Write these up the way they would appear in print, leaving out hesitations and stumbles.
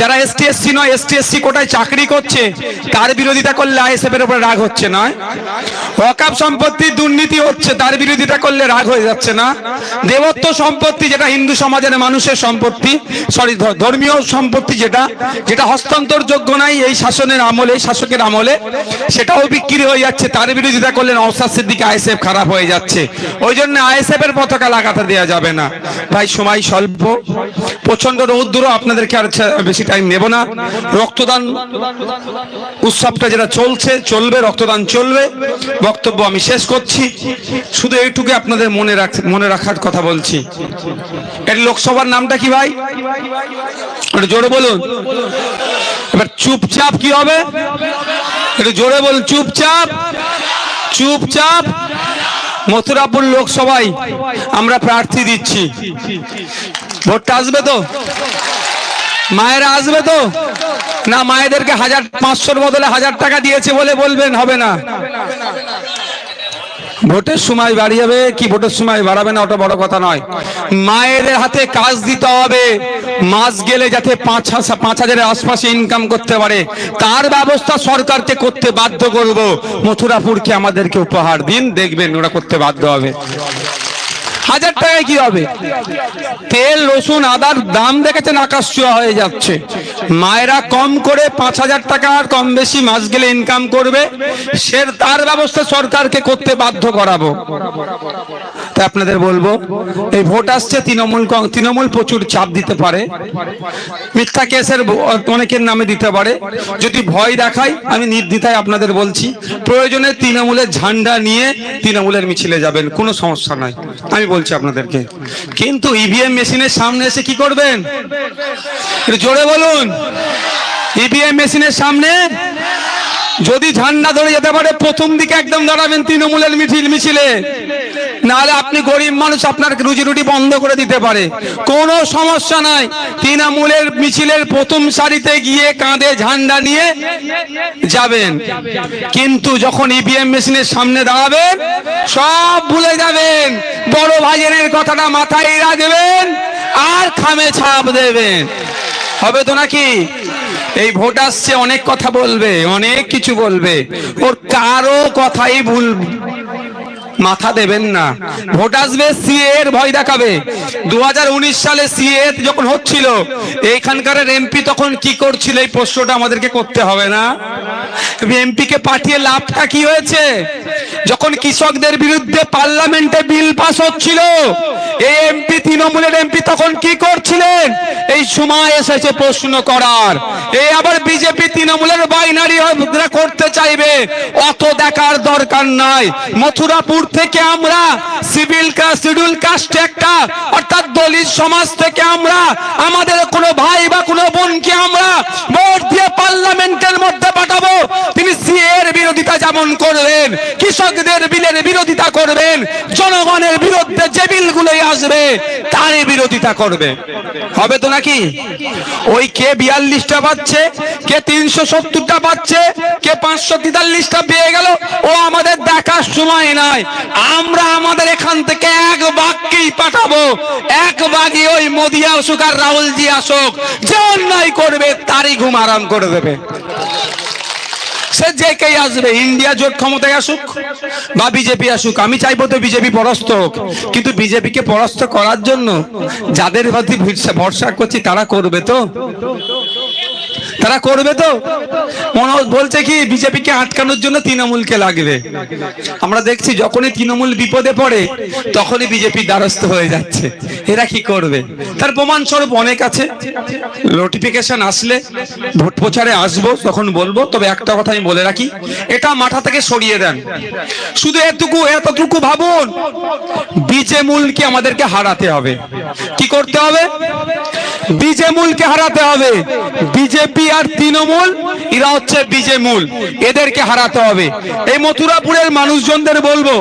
যারা ST SC নয়, ST SC কোটায় চাকরি করছে, তার বিরোধিতা করলে আইএসএফ এর উপরে রাগ হচ্ছে না? ওয়াকফ সম্পত্তি দুর্নীতি হচ্ছে, তার বিরোধিতা করলে রাগ হয়ে যাচ্ছে না? দেবত্ব সম্পত্তি, যেটা হিন্দু সমাজের মানুষের সম্পত্তি, সরি ধর্মীয় সম্পত্তি, যেটা যেটা হস্তান্তরযোগ্য নাই এই শাসনের আমলে, এই শাসকের আমলে, সেটাও বিক্রি হয়ে যাচ্ছে, তার বিরোধিতা করলে নওশাদ সিদ্দিকী আইএসএফ খারাপ হয়ে যাচ্ছে। ওই জন্য আইএসএফ এর পতাকা লাগাতে দেওয়া যাবে না। ভাই সময় স্বল্প, প্রচন্ড রৌদ্র, আপনাদেরকে আর বেশি টাইম নেব না। রক্তদান উৎসবটা যেটা চলছে, চলবে, রক্তদান চলবে। বক্তব্য আমি শেষ করছি, শুধু এইটুকু আপনাদের মনে রাখার কথা বলছি। এর লোকসভার নামটা কি ভাই? একটু জোরে বলুন। এবার চুপচাপ কি হবে? একটু জোরে বলুন। চুপচাপ, চুপচাপ। মথুরাপুর লোকসভায় আমরা প্রার্থী দিচ্ছি। ভোটটা আসবে তো? মায়েরা আসবে তো? না মায়েদেরকে 1500 বদলে 1000 টাকা দিয়েছে বলে বলবেন হবে না? ভোটের সময় বাড়িয়ে কি ভোটের সময় বাড়াবে না ওটা বড় কথা নয়। মায়েদের হাতে কাজ দিতে হবে, মাস গেলে যাতে 5,000-এর আশপাশে ইনকাম করতে পারে, তার ব্যবস্থা সরকারকে করতে বাধ্য করব। মথুরাপুরকে আমাদেরকে উপহার দিন, দেখবেন ওরা করতে বাধ্য হবে। 1000 টাকায় কি হবে? তেল, রসুন, আদার দাম দেখেছেন আকাশ ছোঁয়া হয়ে যাচ্ছে। মায়েরা কম করে 5000 টাকা আর কম বেশি মাস গেলে ইনকাম করবে, তার ব্যবস্থা সরকারকে করতে বাধ্য করাবো। তাই আপনাদের বলবো, এই ভোট আসছে, তৃণমূল প্রচুর চাপ দিতে পারে, মিথ্যা কেসের অনেকের নামে দিতে পারে। যদি ভয় দেখায়, আমি নির্দ্বিধায় আপনাদের বলছি, প্রয়োজনে তৃণমূলের ঝান্ডা নিয়ে তৃণমূলের মিছিলে যাবেন, কোনো সমস্যা নাই, আমি বলছি আপনাদেরকে। কিন্তু ইভিএম মেশিনের সামনে এসে কি করবেন? জোরে বলুন। ইভিএম মেশিনের সামনে যদি ঝান্ডা ধরে যেতে পারে, প্রথম দিকে একদম দাঁড়াবেন তৃণমূলের মিছিলে, নাহলে আপনি গরিব মানুষ, আপনার রুজি রুটি বন্ধ করে দিতে পারে, কোনো সমস্যা নাই। তৃণমূলের মিছিলের প্রথম সারিতে গিয়ে কাঁধে ঝান্ডা নিয়ে যাবেন। কিন্তু যখন ইভিএম মেশিনের সামনে দাঁড়াবেন, সব ভুলে যাবেন, বড় ভাইয়ের কথাটা মাথায় রাখবেন আর খামে ছাপ দেবেন। হবে তো নাকি? এই ভোট আসছে, অনেক কথা বলবে, অনেক কিছু বলবে, ওর কারো কথাই ভুল মাথা দেবেন না। ভোট আসবে, সিএ এর ভয় দেখাবে। 2019 সালে সিএ যখন হচ্ছিল, এইখানকার এমপি তখন কি করছিল, এই প্রশ্নটা আমাদেরকে করতে হবে না? এমপি কে পাঠিয়ে লাভটা কি হয়েছে? যখন কৃষকদের বিরুদ্ধে পার্লামেন্টে বিল পাস হচ্ছিল, এই এমপি, তৃণমূলের এমপি তখন কি করছিলেন? এই সময় এসেছে প্রশ্ন করার। এই আবার বিজেপি তৃণমূলের বাইনারি করতে চাইবে, অত দেখার দরকার নাই। মথুরাপুর থেকে আমরা শিডিউল কাস্ট একটা, অর্থাৎ দলিত সমাজ থেকে আমরা আমাদের কোনো ভাই বা কোনো বোনকে আমরা ভোট দিয়ে পার্লামেন্টের মধ্যে পাঠাবো। তিনি সিএ এর বিরোধিতা যেমন করবেন, কৃষকদের বিলের বিরোধিতা করবেন, জনগণের বিরুদ্ধে যে বিলগুলোই আসবে তারই বিরোধিতা করবে। হবে তো নাকি? ওই কে 42টা পাচ্ছে, কে 370টা পাচ্ছে, কে 543টা পেয়ে গেল, ও আমাদের দেখার সময় নাই। আমরা আমাদের এখান থেকে এক বাঘকেই পাঠাবো, এক বাঘই ওই মোদি আসুক আর রাহুলজি আসুক, যে অন্যায় করবে তারই ঘুম আরাম করে দেবে। সে যে কে আসবে, ইন্ডিয়া জোট ক্ষমতায় আসুক বা বিজেপি আসুক, আমি চাইবো তো বিজেপি পরাস্ত হোক। কিন্তু বিজেপিকে পরাস্ত করার জন্য যাদের প্রতি ভরসা করছি তারা করবে তো? তারা করবে তো? মনোজ বলছে কি বিজেপিকে আটকানোর জন্য তৃণমূলকে লাগবে। আমরা দেখছি যখনই তৃণমূল বিপদে পড়ে তখনই বিজেপি দ্বারস্থ হয়ে যাচ্ছে। এরা কি করবে? তার প্রমাণ স্বরূপ অনেক আছে। নোটিফিকেশন আসলে ভোট প্রচারে আসবো, তখন বলবো। তবে একটা কথা আমি বলে রাখি, এটা মাথা থেকে সরিয়ে দেন। শুধু এতটুকু ভাবুন, বিজেমূলকে আমাদেরকে হারাতে হবে। কি করতে হবে? বিজেমূলকে হারাতে হবে। বিজেপি আর তৃণমূল এরা হচ্ছে বিজেমূল, এদেরকে হারাতে হবে। এই মথুরাপুরের মানুষজনদের বলবো,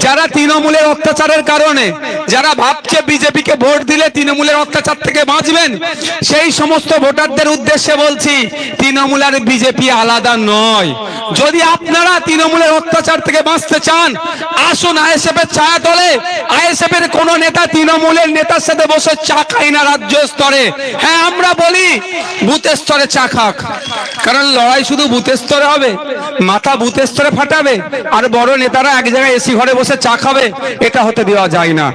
যারা তৃণমূলের অত্যাচারের কারণে যারা ভাবছে বিজেপিকে ভোট দিলে তৃণমূলের অত্যাচার থেকে বাঁচবেন, সেই সমস্ত ভোটারদের উদ্দেশ্যে বলছি, তৃণমূল আর বিজেপি আলাদা নয়। যদি আপনারা তৃণমূলের অত্যাচার থেকে বাঁচতে চান, আসুন আইএসএফ এর ছায়া তলে। আইএসএফ এর কোন নেতা তৃণমূলের নেতার সাথে বসে চা খায় না রাজ্য স্তরে। হ্যাঁ, আমরা বলি বুথের স্তরে চা খাক, কারণ লড়াই শুধু বুথের স্তরে হবে, মাথা বুথের স্তরে ফাটাবে আর বড় নেতারা এক জায়গায় এসি ঘরে বসে চা খাবে, এটা হতে দেওয়া যায় না।